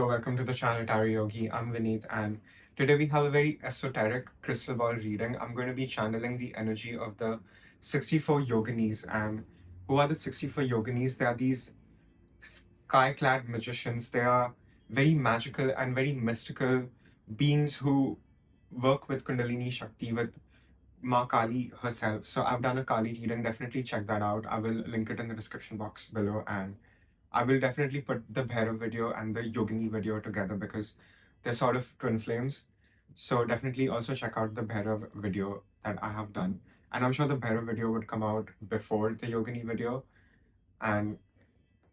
welcome to the channel Tarot Yogi. I'm Vinit, and today we have a very esoteric crystal ball reading. I'm going to be channeling the energy of the 64 yoginis. And who are the 64 yoginis? They are these sky-clad magicians. They are very magical and very mystical beings who work with Kundalini Shakti, with Ma Kali herself. So I've done a Kali reading. Definitely check that out. I will link it in the description box below, and I will definitely put the Bhairav video and the Yogini video together because they're sort of twin flames. So definitely also check out the Bhairav video that I have done. And I'm sure the Bhairav video would come out before the Yogini video. And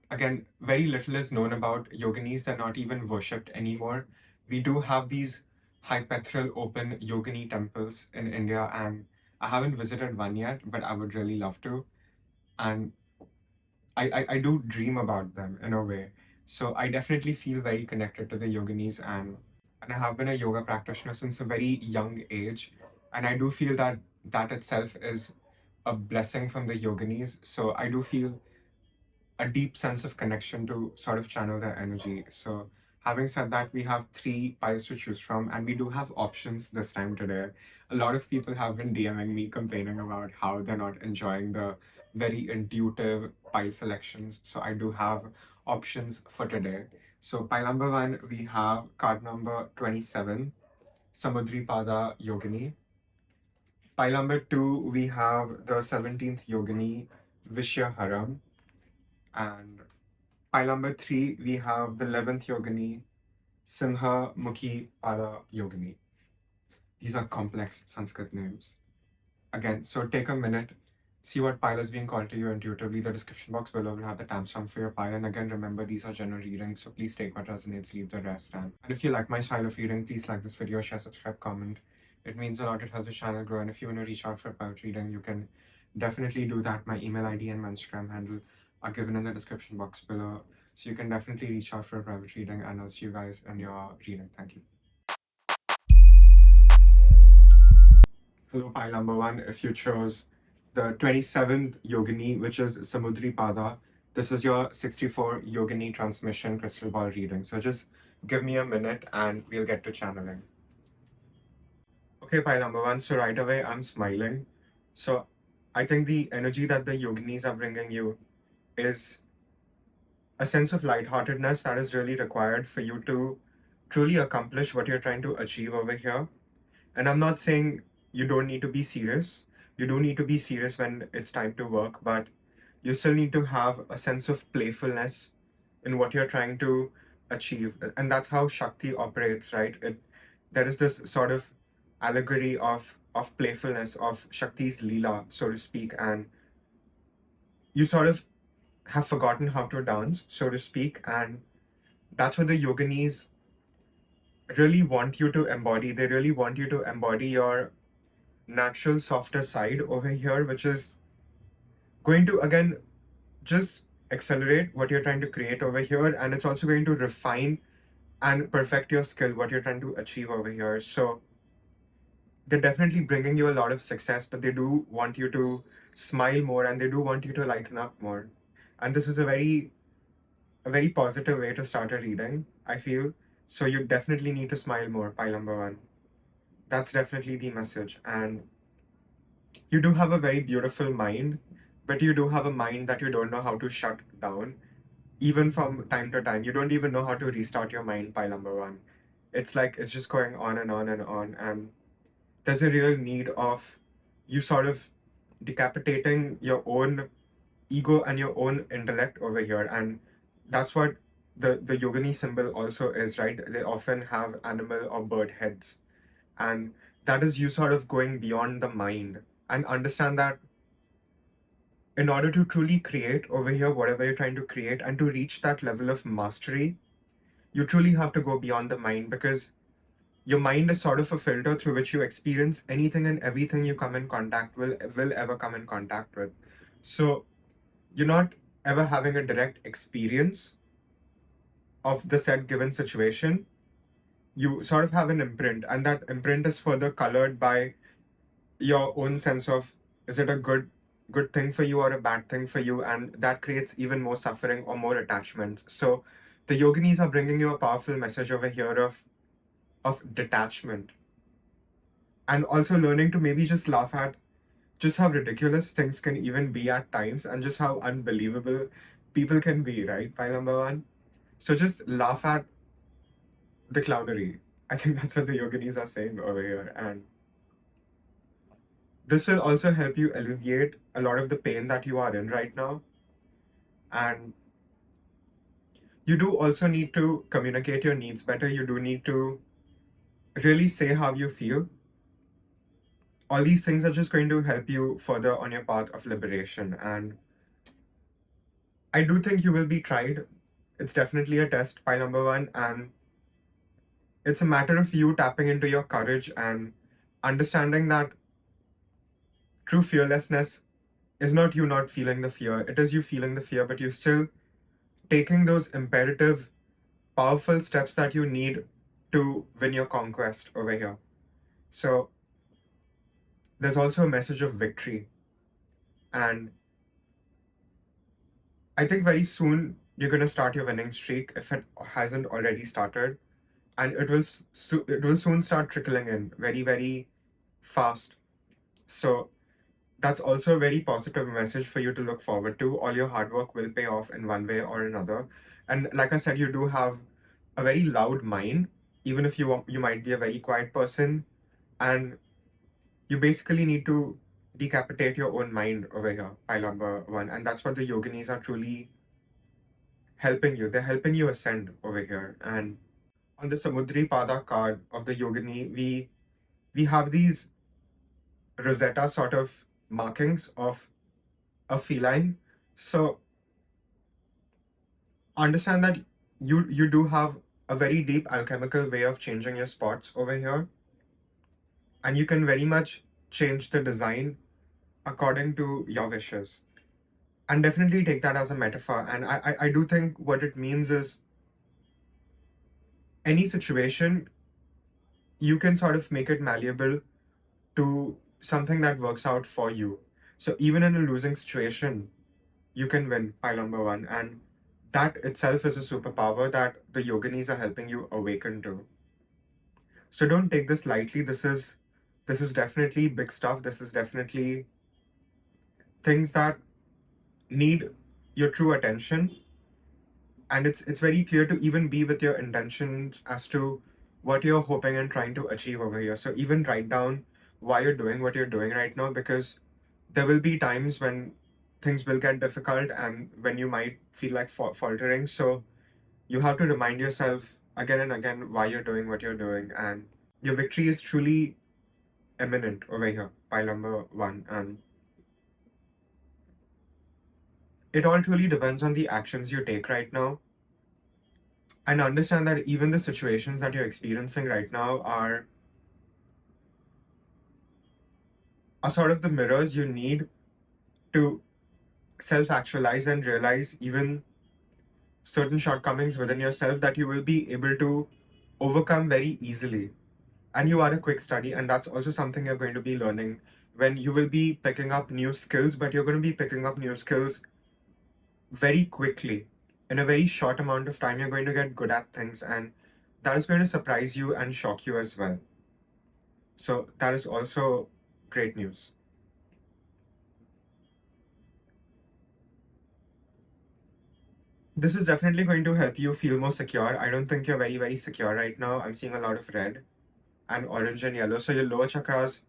again, very little is known about yoginis. They're not even worshipped anymore. We do have these hypaethral open yogini temples in India, and I haven't visited one yet, but I would really love to. And I do dream about them in a way. So I definitely feel very connected to the yoginis, and I have been a yoga practitioner since a very young age. And I do feel that that itself is a blessing from the yoginis. So I do feel a deep sense of connection to sort of channel their energy. So having said that, we have 3 piles to choose from, and we do have options this time today. A lot of people have been DMing me complaining about how they're not enjoying the very intuitive pile selections. So I do have options for today. So pile number 1, we have card number 27, Samudri Pada Yogini. Pile number 2, we have the 17th Yogini, Vishya Haram. And pile number 3, we have the 11th Yogini, Simha Mukhi Pada Yogini. These are complex Sanskrit names. Again, so take a minute, see what pile is being called to you intuitively. The description box below will have the timestamp for your pile. And again, remember, these are general readings, so please take what resonates, leave the rest. And if you like my style of reading, please like this video, share, subscribe, comment. It means a lot. It helps the channel grow. And if you want to reach out for a private reading, you can definitely do that. My email ID and my Instagram handle are given in the description box below. So you can definitely reach out for a private reading, and I'll see you guys in your reading. Thank you. Hello, pile number 1. If you chose the 27th Yogini, which is Samudri Pada, this is your 64 Yogini transmission crystal ball reading. So just give me a minute and we'll get to channeling. Okay, pile number 1. So right away, I'm smiling. So I think the energy that the yoginis are bringing you is a sense of lightheartedness that is really required for you to truly accomplish what you're trying to achieve over here. And I'm not saying you don't need to be serious. You do need to be serious when it's time to work, but you still need to have a sense of playfulness in what you're trying to achieve. And that's how Shakti operates, right? There is this sort of allegory of playfulness, of Shakti's Leela, so to speak, and you sort of have forgotten how to dance, so to speak, and that's what the yoginis really want you to embody. They really want you to embody your natural, softer side over here, which is going to, again, just accelerate what you're trying to create over here, and it's also going to refine and perfect your skill, what you're trying to achieve over here. So they're definitely bringing you a lot of success, but they do want you to smile more, and they do want you to lighten up more. And this is a very positive way to start a reading, I feel. So you definitely need to smile more, pile number 1. That's definitely the message. And you do have a very beautiful mind, but you do have a mind that you don't know how to shut down. Even from time to time, you don't even know how to restart your mind, pile number 1. It's like it's just going on and on and on. And there's a real need of you sort of decapitating your own ego and your own intellect over here. And that's what the yogini symbol also is, right? They often have animal or bird heads, and that is you sort of going beyond the mind and understand that in order to truly create over here whatever you're trying to create and to reach that level of mastery, you truly have to go beyond the mind, because your mind is sort of a filter through which you experience anything and everything you come in contact will ever come in contact with. So you're not ever having a direct experience of the said given situation. You sort of have an imprint, and that imprint is further colored by your own sense of, is it a good thing for you or a bad thing for you, and that creates even more suffering or more attachments. So The yoginis are bringing you a powerful message over here of detachment, and also learning to maybe just laugh at just how ridiculous things can even be at times, and just how unbelievable people can be, right? By number one. So just laugh at the clownery. I think that's what the yoginis are saying over here. And this will also help you alleviate a lot of the pain that you are in right now. And you do also need to communicate your needs better. You do need to really say how you feel. All these things are just going to help you further on your path of liberation. And I do think you will be tried. It's definitely a test, by number one. And it's a matter of you tapping into your courage and understanding that true fearlessness is not you not feeling the fear. It is you feeling the fear, but you're still taking those imperative, powerful steps that you need to win your conquest over here. So there's also a message of victory. And I think very soon you're going to start your winning streak if it hasn't already started. And it will soon start trickling in very, very fast. So that's also a very positive message for you to look forward to. All your hard work will pay off in one way or another. And like I said, you do have a very loud mind, even if you might be a very quiet person. And you basically need to decapitate your own mind over here, pile number one. And that's what the yoginis are truly helping you. They're helping you ascend over here. And on the Samudri Pada card of the yogini, we have these Rosetta sort of markings of a feline. So understand that you do have a very deep alchemical way of changing your spots over here, and you can very much change the design according to your wishes. And definitely take that as a metaphor. And I do think what it means is any situation, you can sort of make it malleable to something that works out for you. So even in a losing situation, you can win, pile number one. And that itself is a superpower that the yoginis are helping you awaken to. So don't take this lightly. This is definitely big stuff. This is definitely things that need your true attention. And it's very clear to even be with your intentions as to what you're hoping and trying to achieve over here. So even write down why you're doing what you're doing right now, because there will be times when things will get difficult and when you might feel like faltering. So you have to remind yourself again and again why you're doing what you're doing, and your victory is truly imminent over here, pile number one. And it all truly depends on the actions you take right now. And understand that even the situations that you're experiencing right now are sort of the mirrors you need to self-actualize and realize even certain shortcomings within yourself that you will be able to overcome very easily. And you are a quick study, and that's also something you're going to be learning when you will be picking up new skills, but you're going to be picking up new skills very quickly. In a very short amount of time, you're going to get good at things, and that is going to surprise you and shock you as well. So that is also great news. This is definitely going to help you feel more secure. I don't think you're very, very secure right now. I'm seeing a lot of red and orange and yellow. So your lower chakras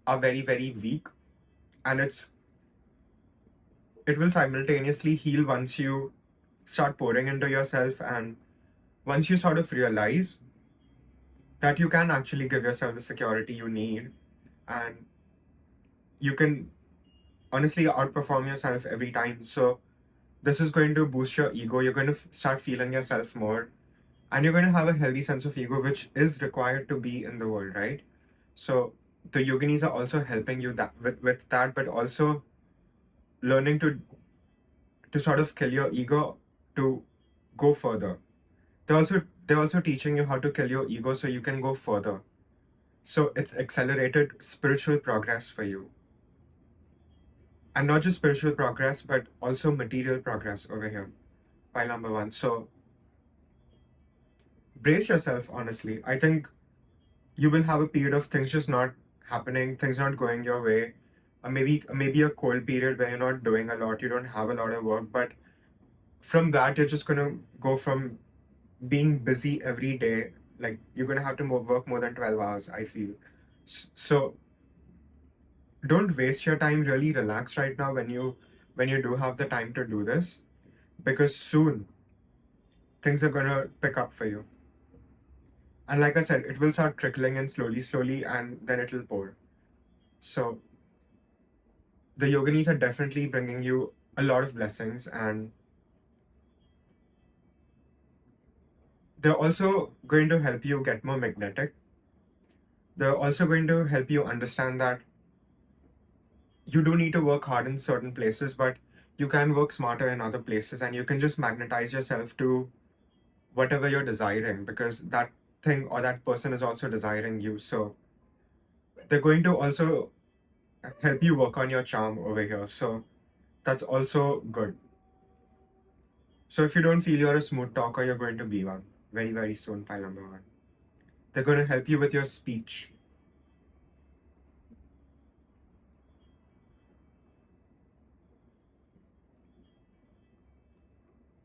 are very, very weak, and it will simultaneously heal once you start pouring into yourself, and once you sort of realize that you can actually give yourself the security you need, and you can honestly outperform yourself every time. So this is going to boost your ego. You're going to start feeling yourself more, and you're going to have a healthy sense of ego, which is required to be in the world, right? So the yoginis are also helping you with that, but also learning to sort of kill your ego to go further. They're also teaching you how to kill your ego so you can go further. So it's accelerated spiritual progress for you. And not just spiritual progress, but also material progress over here. Pile number one. So brace yourself, honestly. I think you will have a period of things just not happening, things not going your way. Maybe a cold period where you're not doing a lot, you don't have a lot of work, but from that you're just gonna go from being busy every day, like you're gonna have to work more than 12 hours, I feel. So don't waste your time, really relax right now when you do have the time to do this, because soon things are gonna pick up for you. And like I said, it will start trickling in slowly, and then it'll pour. So the yoginis are definitely bringing you a lot of blessings, and they're also going to help you get more magnetic. They're also going to help you understand that you do need to work hard in certain places, but you can work smarter in other places, and you can just magnetize yourself to whatever you're desiring, because that thing or that person is also desiring you. So they're going to also help you work on your charm over here. So that's also good. So if you don't feel you're a smooth talker, you're going to be one very soon, pile number one. They're going to help you with your speech.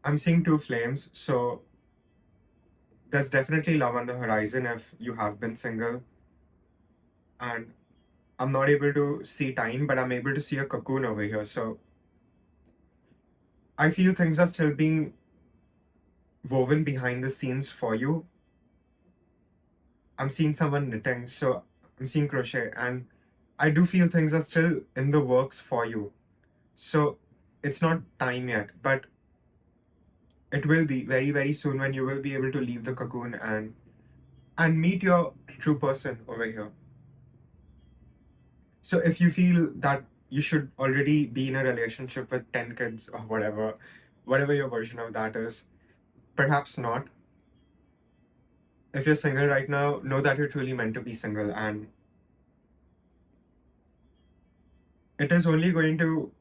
I'm seeing two flames, so there's definitely love on the horizon if you have been single. And I'm not able to see time, but I'm able to see a cocoon over here. So I feel things are still being woven behind the scenes for you. I'm seeing someone knitting, so I'm seeing crochet, and I do feel things are still in the works for you. So it's not time yet, but it will be very soon when you will be able to leave the cocoon and meet your true person over here. So if you feel that you should already be in a relationship with 10 kids or whatever your version of that is, perhaps not. If you're single right now, know that you're truly meant to be single, and it is only going to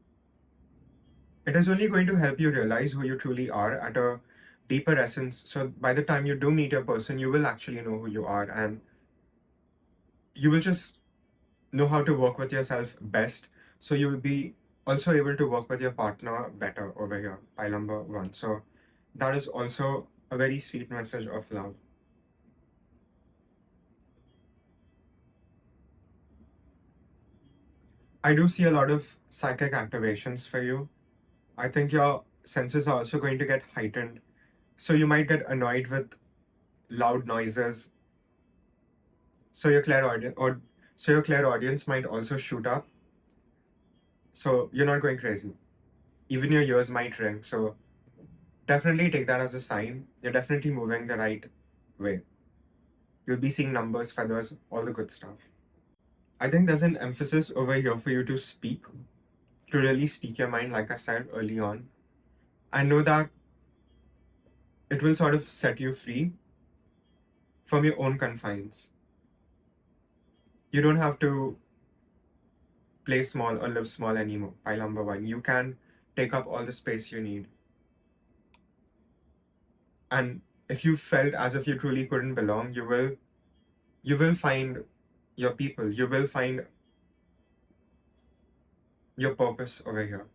help you realize who you truly are at a deeper essence. So by the time you do meet your person, you will actually know who you are, and you will just know how to work with yourself best. So you will be also able to work with your partner better over here, pile number one. So that is also a very sweet message of love. I do see a lot of psychic activations for you. I think your senses are also going to get heightened. So you might get annoyed with loud noises. So your clairaudience might also shoot up. So you're not going crazy. Even your ears might ring. So definitely take that as a sign. You're definitely moving the right way. You'll be seeing numbers, feathers, all the good stuff. I think there's an emphasis over here for you to speak, to really speak your mind, like I said early on. I know that it will sort of set you free from your own confines. You don't have to play small or live small anymore, pile number one. You can take up all the space you need. And if you felt as if you truly couldn't belong, you will find your people. You will find your purpose over here.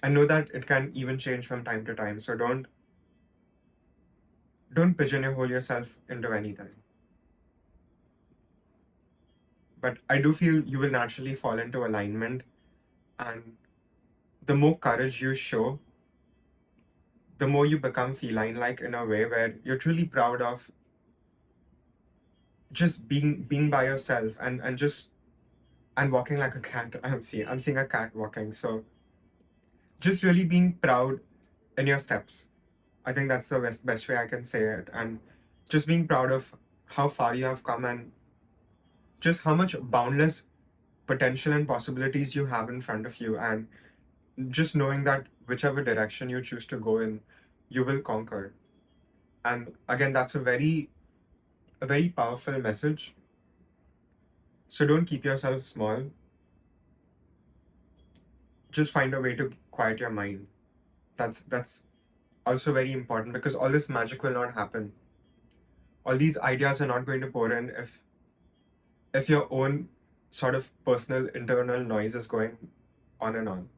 And know that it can even change from time to time. So don't pigeonhole yourself into anything. But I do feel you will naturally fall into alignment, and the more courage you show, the more you become feline like in a way where you're truly proud of just being by yourself and walking like a cat. I'm seeing a cat walking. So just really being proud in your steps. I think that's the best way I can say it. And just being proud of how far you have come, and just how much boundless potential and possibilities you have in front of you, and just knowing that whichever direction you choose to go in, you will conquer. And again, that's a very powerful message. So don't keep yourself small. Just find a way to quiet your mind. That's also very important, because all this magic will not happen. all these ideas are not going to pour in if your own sort of personal internal noise is going on and on.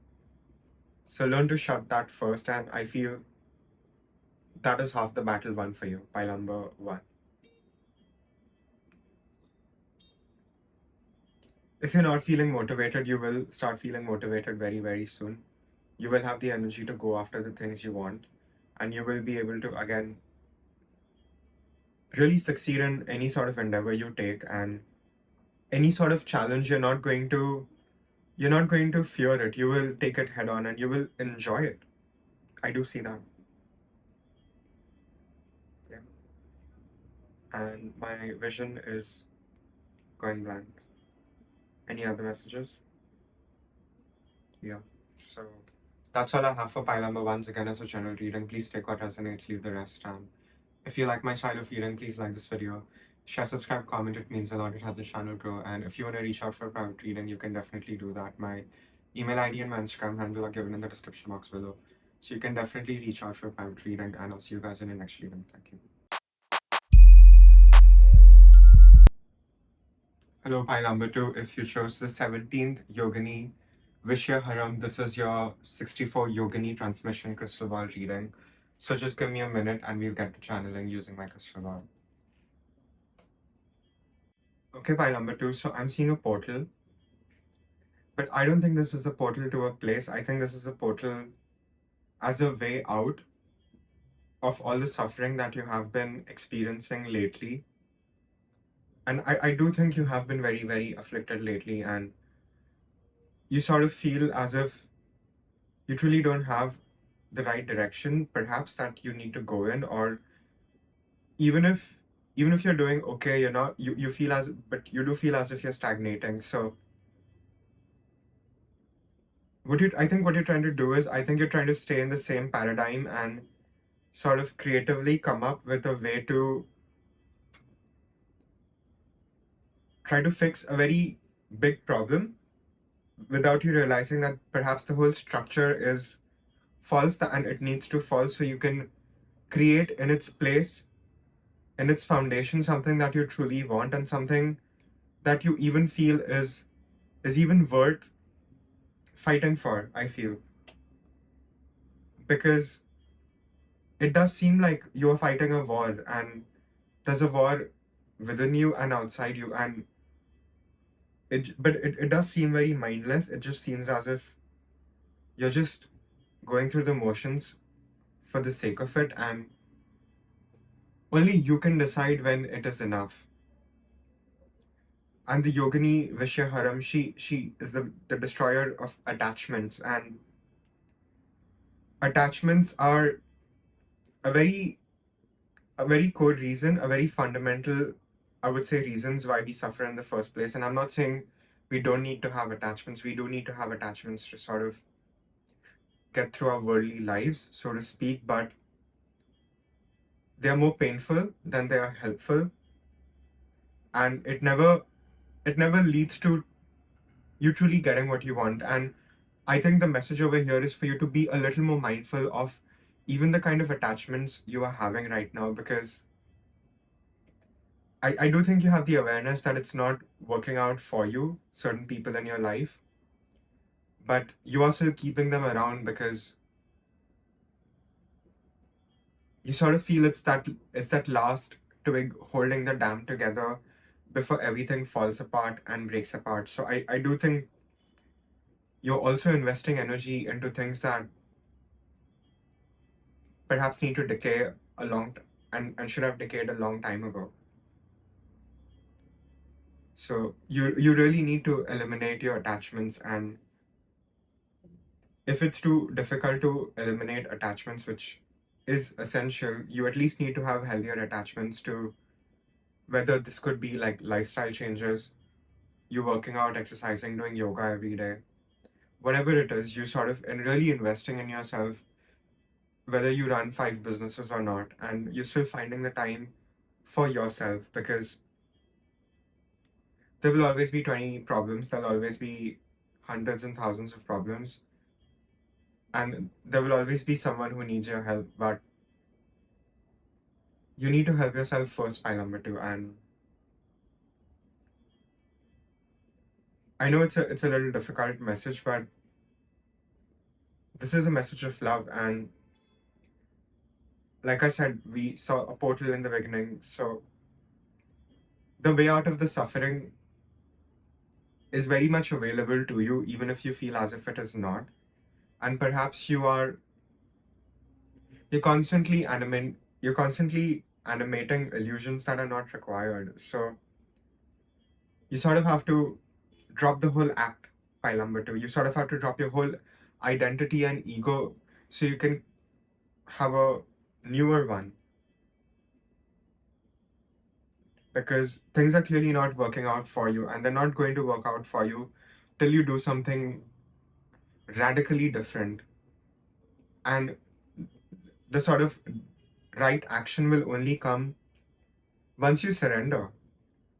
So learn to shut that first, and I feel that is half the battle won for you. Pile number one. If you're not feeling motivated, you will start feeling motivated very, very soon. You will have the energy to go after the things you want, and you will be able to, again, really succeed in any sort of endeavor you take, and any sort of challenge. You're not going to fear it. You will take it head on and you will enjoy it. I do see that. Yeah. And my vision is going blank. Any other messages? Yeah. So that's all I have for pile number once again as a general reading. Please take what resonates, leave the rest. If you like my style of reading, please like this video. Share, subscribe, comment. It means a lot. It helps the channel grow. And if you want to reach out for a private reading, you can definitely do that. My email ID and my Instagram handle are given in the description box below. So you can definitely reach out for a private reading. And I'll see you guys in the next reading. Thank you. Hello, pile number 2. If you chose the 17th Yogini Vishya Haram, this is your 64 Yogini transmission crystal ball reading. So just give me a minute and we'll get to channeling using my crystal ball. Okay, pile number 2. So I'm seeing a portal. But I don't think this is a portal to a place. I think this is a portal as a way out of all the suffering that you have been experiencing lately. And I do think you have been very, very afflicted lately, and you sort of feel as if you truly don't have the right direction, perhaps, that you need to go in, or even if you're doing okay, you're not you feel as but you do feel as if you're stagnating. So I think what you're trying to do is, I think you're trying to stay in the same paradigm and sort of creatively come up with a way to try to fix a very big problem without you realizing that perhaps the whole structure is false and it needs to fall, so you can create in its place, in its foundation, something that you truly want and something that you even feel is even worth fighting for, I feel. Because it does seem like you're fighting a war, and there's a war within you and outside you, and it does seem very mindless. It just seems as if you're just going through the motions for the sake of it, and only you can decide when it is enough. And the Yogini Vishya Haram, she is the destroyer of attachments, and attachments are a very core reason, a very fundamental, I would say, reasons why we suffer in the first place. And I'm not saying we don't need to have attachments. We do need to have attachments to sort of get through our worldly lives, so to speak, but they are more painful than they are helpful, and it never leads to you truly getting what you want. And I think the message over here is for you to be a little more mindful of even the kind of attachments you are having right now, because I do think you have the awareness that it's not working out for you, certain people in your life, but you are still keeping them around because you sort of feel it's that last twig holding the dam together before everything falls apart and breaks apart. So I do think you're also investing energy into things that perhaps need to decay and should have decayed a long time ago. So you really need to eliminate your attachments, and if it's too difficult to eliminate attachments, which is essential, you at least need to have healthier attachments to, whether this could be like lifestyle changes, you working out, exercising, doing yoga every day, whatever it is, you sort of really investing in yourself, whether you run 5 businesses or not, and you're still finding the time for yourself, because there will always be 20 problems, there'll always be hundreds and thousands of problems, and there will always be someone who needs your help. But you need to help yourself first, pile number two. And I know it's a little difficult message, but this is a message of love. And like I said, we saw a portal in the beginning. So the way out of the suffering is very much available to you, even if you feel as if it is not. And perhaps you're constantly animating illusions that are not required. So you sort of have to drop the whole act, pile number two. You sort of have to drop your whole identity and ego so you can have a newer one. Because things are clearly not working out for you, and they're not going to work out for you till you do something radically different. And the sort of right action will only come once you surrender,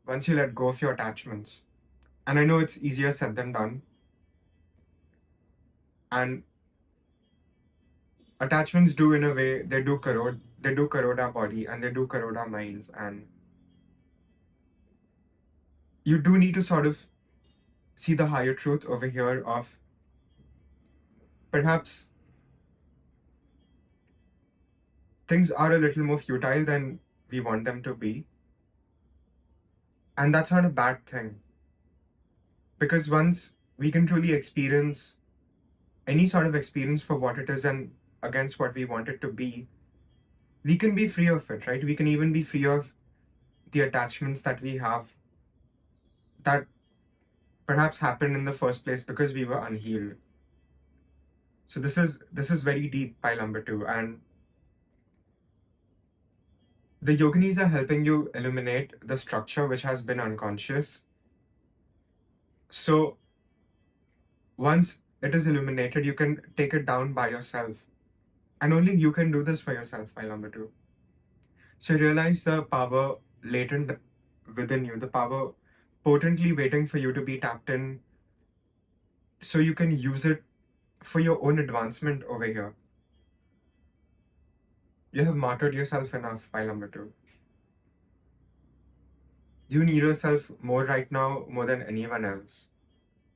once you let go of your attachments. And I know it's easier said than done. And attachments do, in a way, they do corrode our body, and they do corrode our minds. And you do need to sort of see the higher truth over here of perhaps things are a little more futile than we want them to be. And that's not a bad thing. Because once we can truly experience any sort of experience for what it is and against what we want it to be, we can be free of it, right? We can even be free of the attachments that we have that perhaps happened in the first place because we were unhealed. So this is very deep, pile number two. And the yoginis are helping you illuminate the structure which has been unconscious. So once it is illuminated, you can take it down by yourself. And only you can do this for yourself, pile number two. So realize the power latent within you, the power potently waiting for you to be tapped in so you can use it for your own advancement over here. You have martyred yourself enough, pile number two. You need yourself more right now, more than anyone else.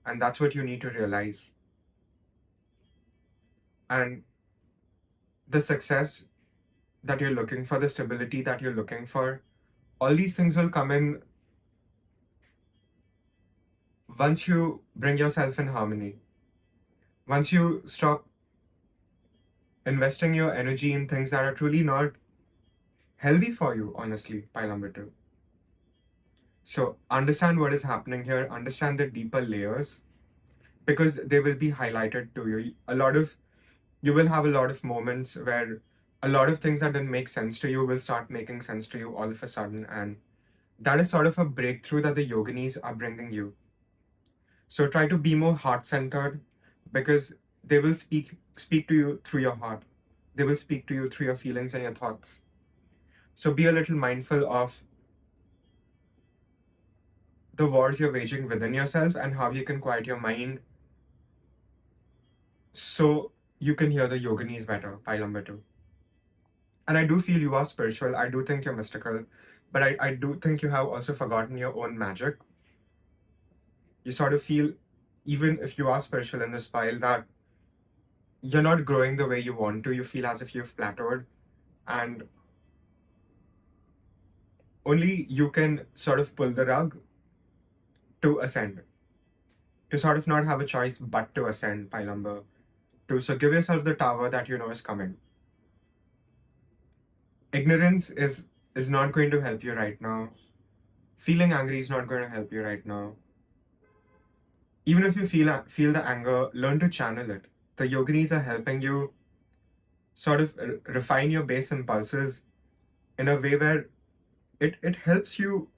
And that's what you need to realize. And the success that you're looking for, the stability that you're looking for, all these things will come in once you bring yourself in harmony. Once you stop investing your energy in things that are truly not healthy for you, honestly, pile number two. So understand what is happening here, understand the deeper layers, because they will be highlighted to you. You will have a lot of moments where a lot of things that didn't make sense to you will start making sense to you all of a sudden. And that is sort of a breakthrough that the yoginis are bringing you. So try to be more heart-centered, because they will speak to you through your heart. They will speak to you through your feelings and your thoughts. So be a little mindful of the wars you're waging within yourself and how you can quiet your mind so you can hear the yoginis better, pile number two. And I do feel you are spiritual. I do think you're mystical. But I do think you have also forgotten your own magic. You sort of feel, even if you are spiritual in this pile, that you're not growing the way you want to. You feel as if you've plateaued. And only you can sort of pull the rug to ascend. To sort of not have a choice but to ascend, pile number two. So give yourself the tower that you know is coming. Ignorance is not going to help you right now. Feeling angry is not going to help you right now. Even if you feel the anger, learn to channel it. The yoginis are helping you sort of refine your base impulses in a way where it helps you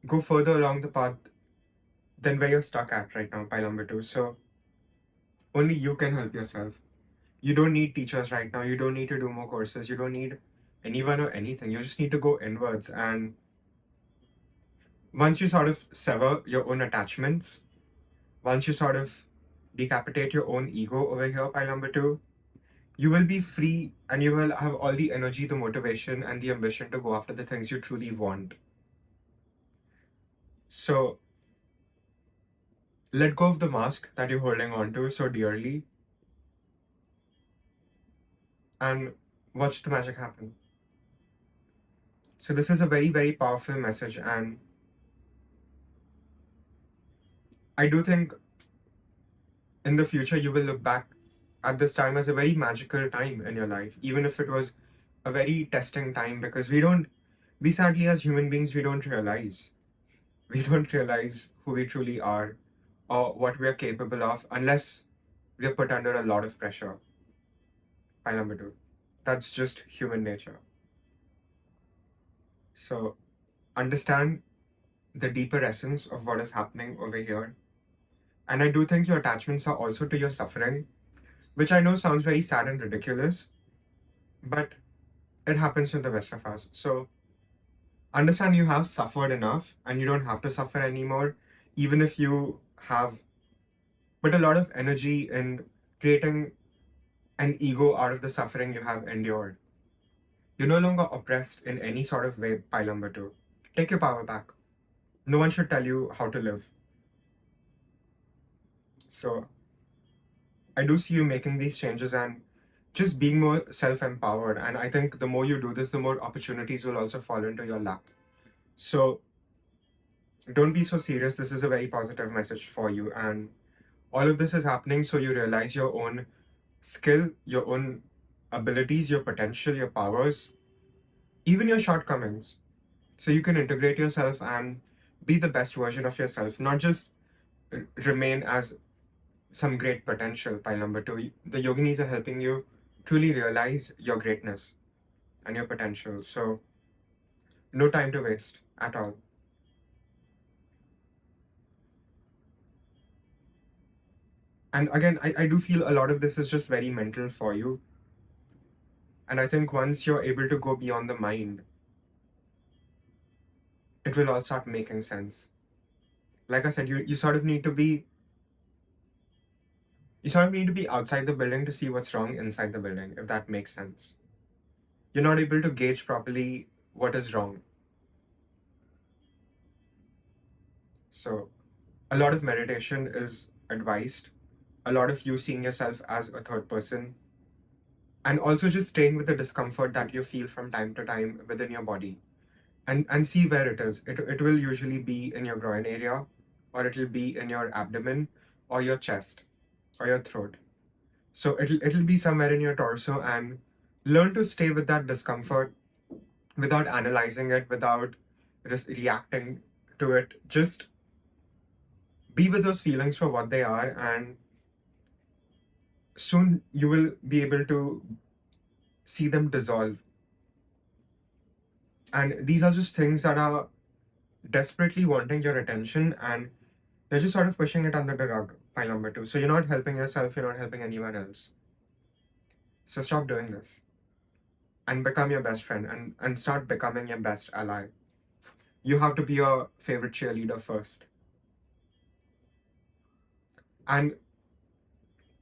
go further along the path than where you're stuck at right now, pile number two. So only you can help yourself. You don't need teachers right now. You don't need to do more courses. You don't need anyone or anything. You just need to go inwards. And once you sort of sever your own attachments, once you sort of decapitate your own ego over here, pile number two, you will be free and you will have all the energy, the motivation, and the ambition to go after the things you truly want. So let go of the mask that you're holding on to so dearly and watch the magic happen. So this is a very, very powerful message, and I do think in the future you will look back at this time as a very magical time in your life, even if it was a very testing time, because we sadly as human beings, we don't realize. We don't realize who we truly are or what we are capable of unless we are put under a lot of pressure. By number two, that's just human nature. So understand the deeper essence of what is happening over here. And I do think your attachments are also to your suffering, which I know sounds very sad and ridiculous, but it happens to the best of us. So understand you have suffered enough and you don't have to suffer anymore, even if you have put a lot of energy in creating an ego out of the suffering you have endured. You're no longer oppressed in any sort of way, pile number two. Take your power back. No one should tell you how to live. So I do see you making these changes and just being more self-empowered. And I think the more you do this, the more opportunities will also fall into your lap. So don't be so serious. This is a very positive message for you. And all of this is happening so you realize your own skill, your own abilities, your potential, your powers, even your shortcomings. So you can integrate yourself and be the best version of yourself, not just remain as some great potential. Pile number two, the yoginis are helping you truly realize your greatness and your potential. So no time to waste at all. And again, I do feel a lot of this is just very mental for you. And I think once you're able to go beyond the mind, it will all start making sense. Like I said, you sort of need to be outside the building to see what's wrong inside the building, if that makes sense. You're not able to gauge properly what is wrong. So a lot of meditation is advised, a lot of you seeing yourself as a third person, and also just staying with the discomfort that you feel from time to time within your body, and see where it is. It will usually be in your groin area, or it'll be in your abdomen, or your chest, or your throat. So it'll be somewhere in your torso, and learn to stay with that discomfort without analyzing it, without reacting to it. Just be with those feelings for what they are, and soon you will be able to see them dissolve. And these are just things that are desperately wanting your attention, and you're just sort of pushing it under the rug, pile number two. So you're not helping yourself, you're not helping anyone else. So stop doing this and become your best friend, and start becoming your best ally. You have to be your favorite cheerleader first. And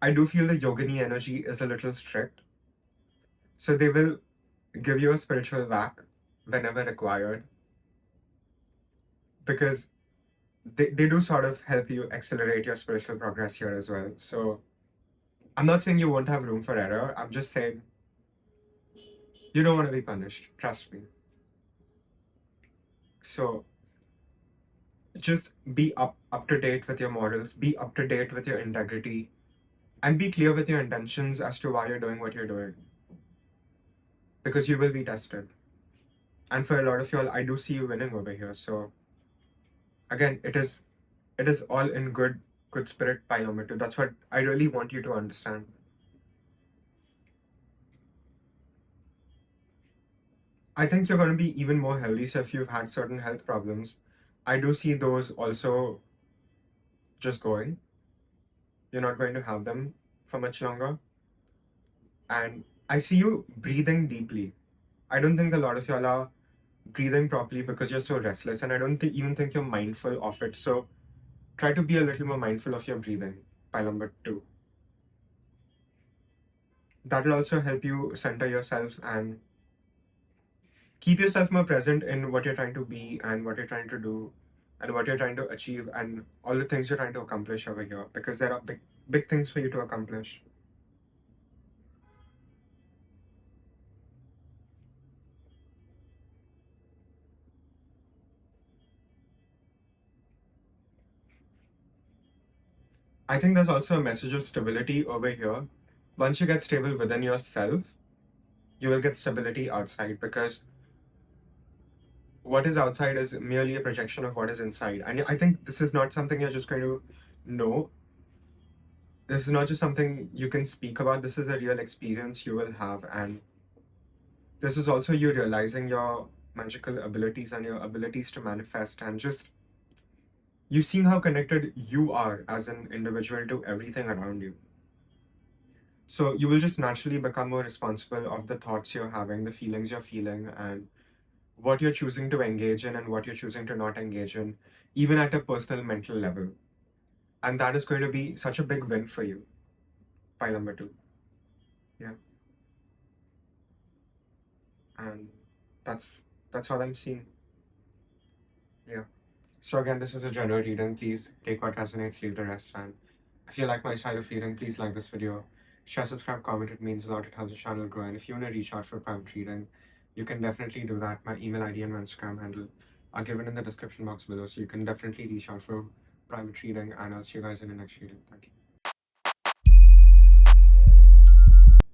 I do feel the yogini energy is a little strict. So they will give you a spiritual whack whenever required, because they do sort of help you accelerate your spiritual progress here as well. So I'm not saying you won't have room for error. I'm just saying you don't want to be punished. Trust me. So just be up to date with your morals, be up to date with your integrity, and be clear with your intentions as to why you're doing what you're doing. Because you will be tested. And for a lot of y'all, I do see you winning over here. So again, it is all in good spirit, pile number two. That's what I really want you to understand. I think you're going to be even more healthy. So if you've had certain health problems, I do see those also just going. You're not going to have them for much longer. And I see you breathing deeply. I don't think a lot of y'all are breathing properly because you're so restless, and I don't even think you're mindful of it. So try to be a little more mindful of your breathing, pile number two. that'll also help you center yourself and keep yourself more present in what you're trying to be and what you're trying to do and what you're trying to achieve and all the things you're trying to accomplish over here, because there are big things for you to accomplish. I think there's also a message of stability over here. Once you get stable within yourself, you will get stability outside, because what is outside is merely a projection of what is inside. And I think this is not something you're just going to know. This is not just something you can speak about. This is a real experience you will have. And this is also you realizing your magical abilities and your abilities to manifest, and just you seeing how connected you are as an individual to everything around you. So you will just naturally become more responsible of the thoughts you're having, the feelings you're feeling, and what you're choosing to engage in and what you're choosing to not engage in, even at a personal mental level. And that is going to be such a big win for you. Pile number 2. Yeah. And that's all I'm seeing. Yeah. So again, this is a general reading. Please take what resonates, leave the rest. And if you like my style of reading, please like this video. Share, subscribe, comment. It means a lot. It helps the channel grow. And if you want to reach out for private reading, you can definitely do that. My email ID and my Instagram handle are given in the description box below. So you can definitely reach out for private reading. And I'll see you guys in the next reading. Thank you.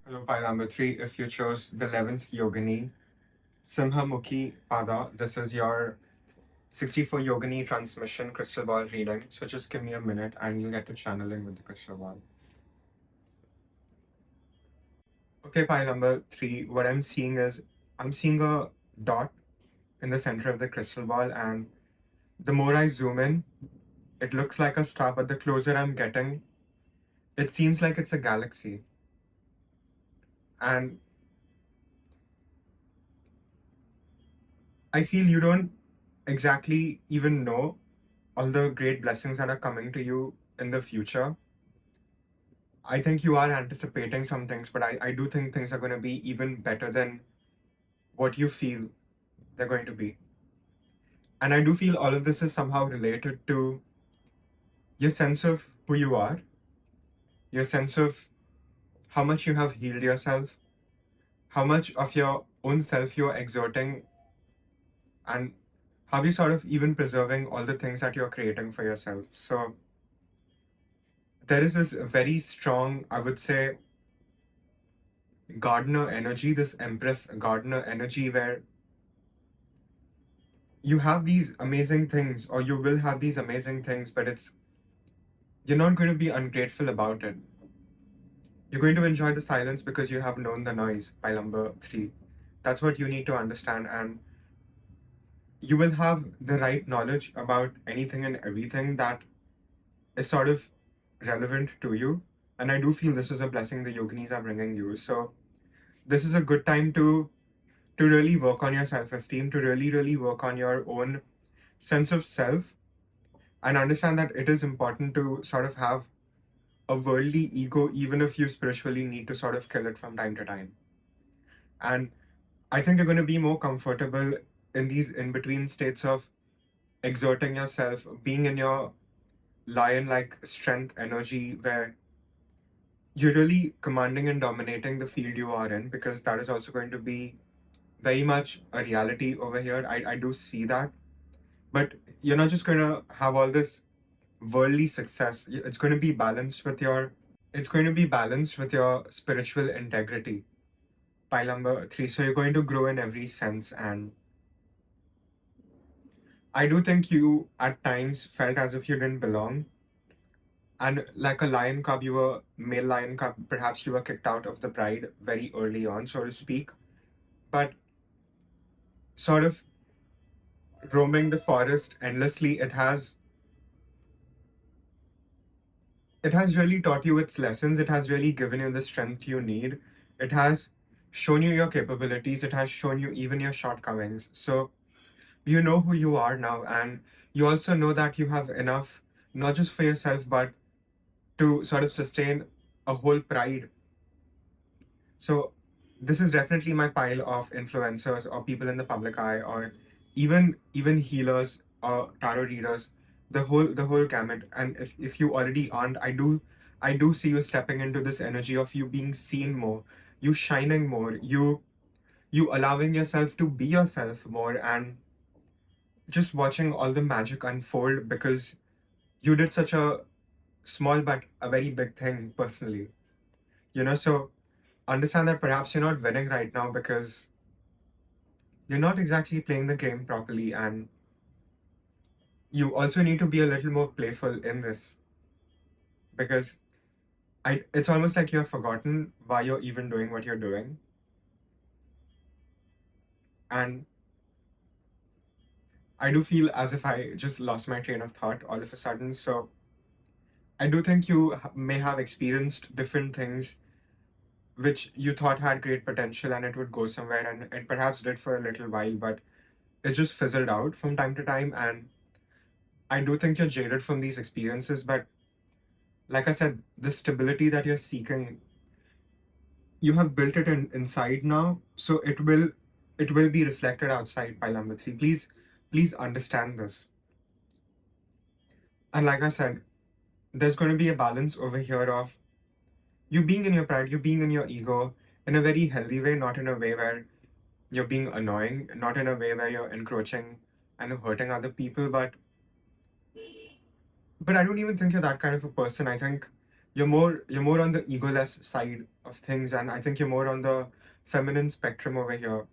Hello, pile number 3. If you chose the 11th Yogini, Simhamukhi Pada, this is your 64 Yogini transmission crystal ball reading. So just give me a minute and you'll get to channeling with the crystal ball. Okay, pile number 3. What I'm seeing is I'm seeing a dot in the center of the crystal ball, and the more I zoom in, it looks like a star, but the closer I'm getting, it seems like it's a galaxy. And I feel you don't exactly even know all the great blessings that are coming to you in the future. I think you are anticipating some things, but I do think things are going to be even better than what you feel they're going to be. And I do feel all of this is somehow related to your sense of who you are, your sense of how much you have healed yourself, how much of your own self you're exerting, and how you sort of even preserving all the things that you're creating for yourself. So there is this very strong, I would say, gardener energy, this Empress gardener energy, where you have these amazing things, or you will have these amazing things, but you're not going to be ungrateful about it. You're going to enjoy the silence because you have known the noise. Pile number 3. That's what you need to understand, and you will have the right knowledge about anything and everything that is sort of relevant to you. And I do feel this is a blessing the yoginis are bringing you. So this is a good time to really work on your self-esteem, to really work on your own sense of self, and understand that it is important to sort of have a worldly ego, even if you spiritually need to sort of kill it from time to time. And I think you're going to be more comfortable in these in-between states of exerting yourself, being in your lion-like strength energy, where you're really commanding and dominating the field you are in, because that is also going to be very much a reality over here. I do see that. But you're not just going to have all this worldly success. It's going to be balanced with your spiritual integrity. Pile number 3. So you're going to grow in every sense, and I do think you at times felt as if you didn't belong. And like a lion cub, you were male lion cub, perhaps you were kicked out of the pride very early on, so to speak. But sort of roaming the forest endlessly, it has really taught you its lessons. It has really given you the strength you need. It has shown you your capabilities. It has shown you even your shortcomings. So you know who you are now, and you also know that you have enough, not just for yourself, but to sort of sustain a whole pride. So this is definitely my pile of influencers or people in the public eye, or even healers or tarot readers, the whole gamut. And if you already aren't, I do see you stepping into this energy of you being seen more, you shining more, you allowing yourself to be yourself more, and just watching all the magic unfold because you did such a small but a very big thing personally. So understand that perhaps you're not winning right now because you're not exactly playing the game properly, and you also need to be a little more playful in this because it's almost like you've forgotten why you're even doing what you're doing. And I do feel as if I just lost my train of thought all of a sudden. So I do think you may have experienced different things which you thought had great potential and it would go somewhere, and it perhaps did for a little while, but it just fizzled out from time to time. And I do think you're jaded from these experiences, but like I said, the stability that you're seeking, you have built it inside now, so it will be reflected outside pile number 3. Please understand this. And like I said, there's going to be a balance over here of you being in your pride, you being in your ego in a very healthy way, not in a way where you're being annoying, not in a way where you're encroaching and hurting other people, but I don't even think you're that kind of a person. I think you're more on the egoless side of things, and I think you're more on the feminine spectrum over here.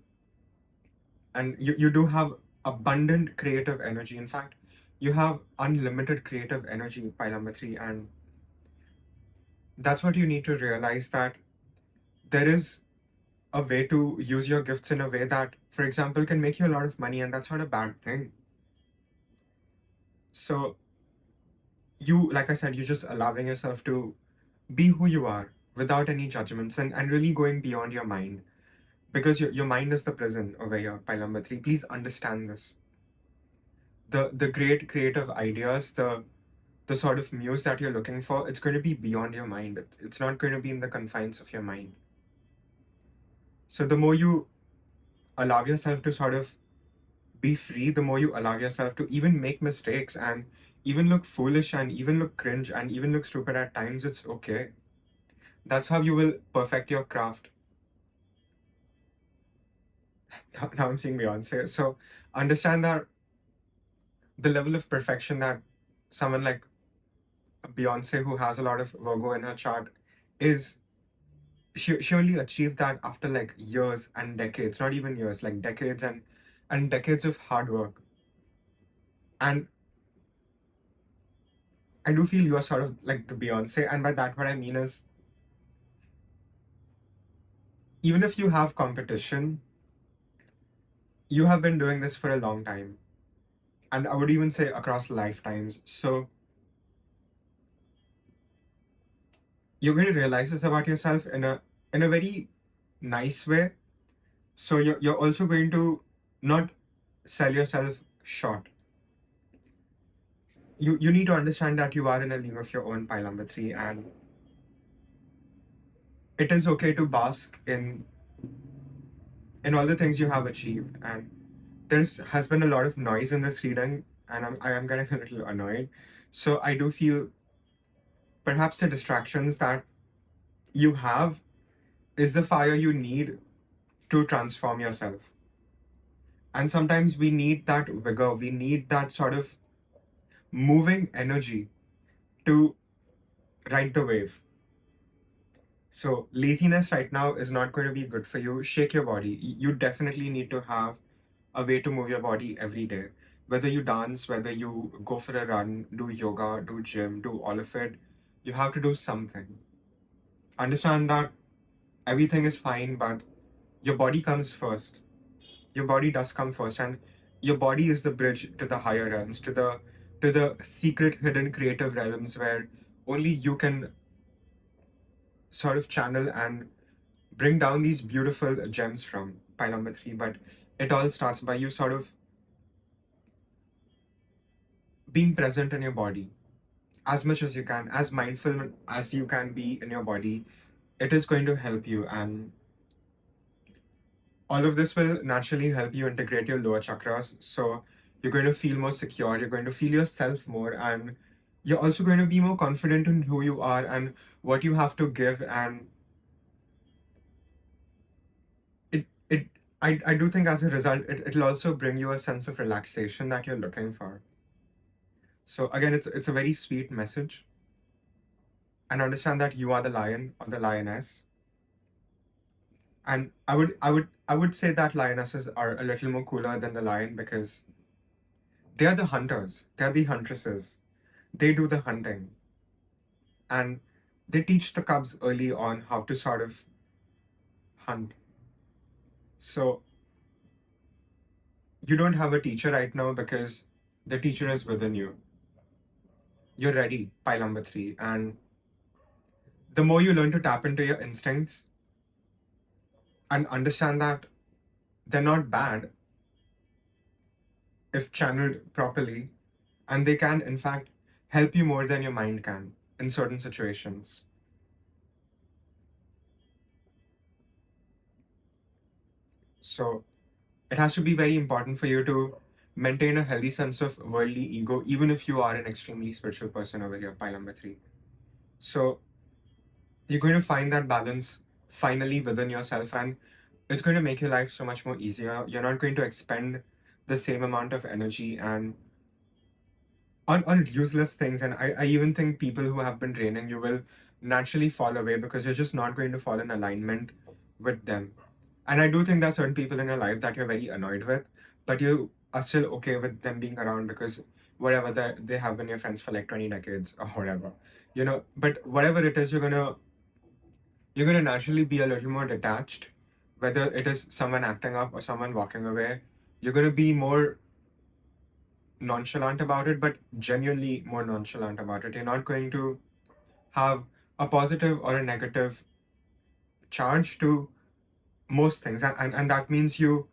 And you do have abundant creative energy. In fact, you have unlimited creative energy, pile number 3, and that's what you need to realize, that there is a way to use your gifts in a way that, for example, can make you a lot of money, and that's not a bad thing. So like I said, you're just allowing yourself to be who you are without any judgments, and really going beyond your mind, because your mind is the prison over here, pile number 3. Please understand this. The great creative ideas, the sort of muse that you're looking for, it's going to be beyond your mind. It's not going to be in the confines of your mind. So the more you allow yourself to sort of be free, the more you allow yourself to even make mistakes and even look foolish and even look cringe and even look stupid at times, it's okay. That's how you will perfect your craft. Now I'm seeing Beyonce. So understand that the level of perfection that someone like Beyonce, who has a lot of Virgo in her chart, is, she only achieved that after like years and decades, not even years, like decades and decades of hard work. And I do feel you are sort of like the Beyonce, and by that what I mean is, even if you have competition, you have been doing this for a long time, and I would even say across lifetimes. So you're going to realize this about yourself in a very nice way. So you're also going to not sell yourself short. You need to understand that you are in a league of your own, pile number 3, and it is okay to bask in all the things you have achieved. And there's has been a lot of noise in this reading, and I am getting a little annoyed. So I do feel perhaps the distractions that you have is the fire you need to transform yourself. And sometimes we need that vigor, we need that sort of moving energy to ride the wave. So laziness right now is not going to be good for you. Shake your body. You definitely need to have a way to move your body every day. Whether you dance, whether you go for a run, do yoga, do gym, do all of it, you have to do something. Understand that everything is fine, but your body comes first. Your body does come first, and your body is the bridge to the higher realms, to the secret, hidden, creative realms where only you can sort of channel and bring down these beautiful gems from, pile number 3. But it all starts by you sort of being present in your body as much as you can, as mindful as you can be in your body. It is going to help you. And all of this will naturally help you integrate your lower chakras. So you're going to feel more secure, you're going to feel yourself more, and you're also going to be more confident in who you are and what you have to give. And it I do think as a result, it'll also bring you a sense of relaxation that you're looking for. So again, it's a very sweet message. And understand that you are the lion or the lioness. And I would say that lionesses are a little more cooler than the lion because they are the hunters, they're the huntresses. They do the hunting. And they teach the cubs early on how to sort of hunt. So you don't have a teacher right now because the teacher is within you. You're ready, pile number 3. And the more you learn to tap into your instincts and understand that they're not bad if channeled properly, and they can, in fact, help you more than your mind can in certain situations. So it has to be very important for you to maintain a healthy sense of worldly ego, even if you are an extremely spiritual person over here, pile number 3. So you're going to find that balance finally within yourself, and it's going to make your life so much more easier. You're not going to expend the same amount of energy and on useless things. And I even think people who have been draining you will naturally fall away because you're just not going to fall in alignment with them. And I do think there are certain people in your life that you're very annoyed with, but you are still okay with them being around because whatever, they have been your friends for like 20 decades or whatever. But whatever it is, you're gonna naturally be a little more detached, whether it is someone acting up or someone walking away. You're gonna be more nonchalant about it, but genuinely more nonchalant about it. You're not going to have a positive or a negative charge to most things, and that means you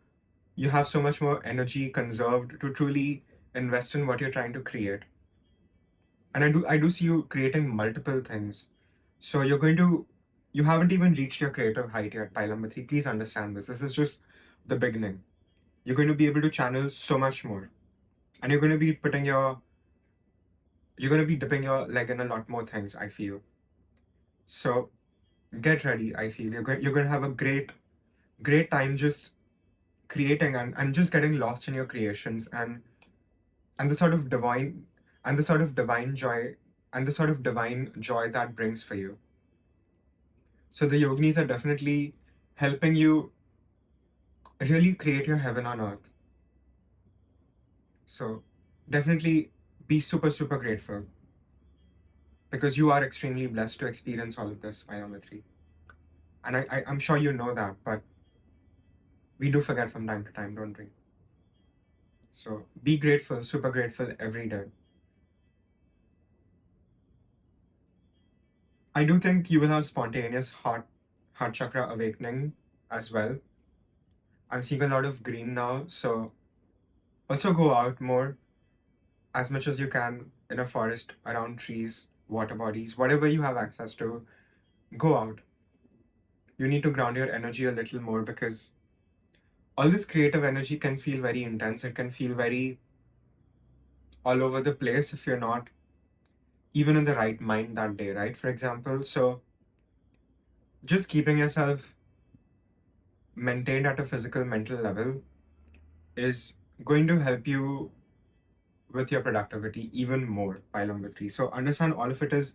have so much more energy conserved to truly invest in what you're trying to create. And I do see you creating multiple things. So you haven't even reached your creative height yet, pile number 3. Please understand this. This is just the beginning. You're going to be able to channel so much more. And you're going to be dipping your leg in a lot more things, I feel. So get ready, I feel. You're going to have a great time just creating and just getting lost in your creations and the sort of divine and the sort of divine joy and the sort of divine joy that brings for you. So the yoginis are definitely helping you really create your heaven on earth. So definitely be super, super grateful because you are extremely blessed to experience all of this, biometry. And I'm sure you know that, but we do forget from time to time, don't we? So be grateful, super grateful every day. I do think you will have spontaneous heart chakra awakening as well. I'm seeing a lot of green now, so also go out more as much as you can in a forest, around trees, water bodies, whatever you have access to. Go out. You need to ground your energy a little more because all this creative energy can feel very intense. It can feel very all over the place if you're not even in the right mind that day, right? For example, so just keeping yourself maintained at a physical, mental level is going to help you with your productivity even more, pile number 3. So understand all of it is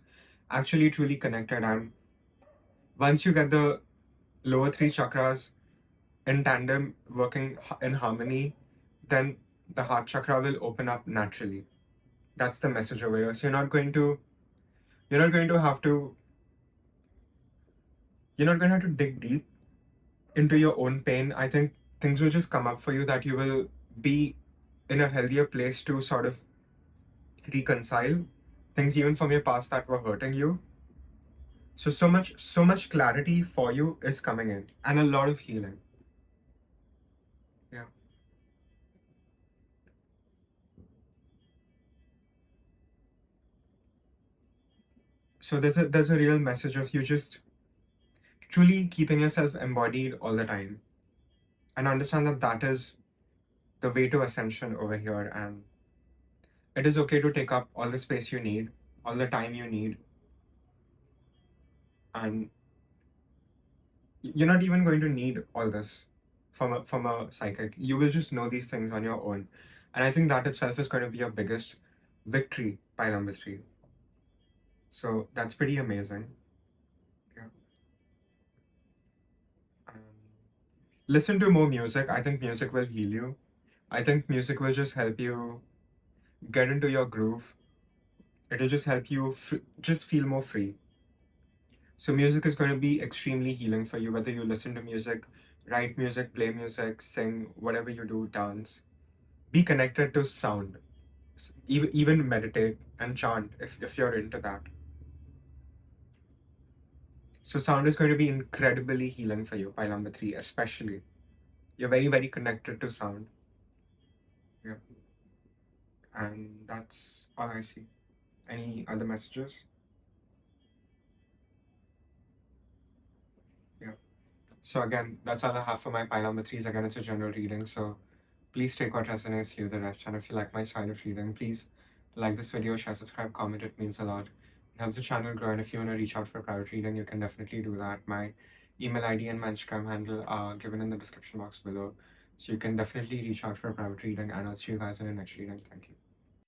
actually truly connected. And once you get the lower 3 chakras in tandem working in harmony, then the heart chakra will open up naturally. That's the message over here. So you're not going to have to dig deep into your own pain. I think things will just come up for you that you will be in a healthier place to sort of reconcile things even from your past that were hurting you. So much clarity for you is coming in and a lot of healing. Yeah. So there's a real message of you just truly keeping yourself embodied all the time. and understand that that is the way to ascension over here. And it is okay to take up all the space you need, all the time you need, and you're not even going to need all this from a psychic. You will just know these things on your own, and I think that itself is going to be your biggest victory by number 3. So that's pretty amazing. Yeah. Um, Listen to more music. I think music will heal you. I think music will just help you get into your groove. It'll just help you just feel more free. So music is going to be extremely healing for you, whether you listen to music, write music, play music, sing, whatever you do, dance. Be connected to sound. Even meditate and chant if you're into that. So sound is going to be incredibly healing for you by number 3, especially. You're very, very connected to sound. Yeah. And that's all I see. Any other messages? Yeah. So again, that's all I have for my pile number 3s. Again, it's a general reading, so please take what resonates, leave the rest. And if you like my style of reading, please like this video, share, subscribe, comment. It means a lot. It helps the channel grow. And if you want to reach out for private reading, you can definitely do that. My email ID and my Instagram handle are given in the description box below. So you can definitely reach out for a private reading. And I'll see you guys in the next reading. Thank you.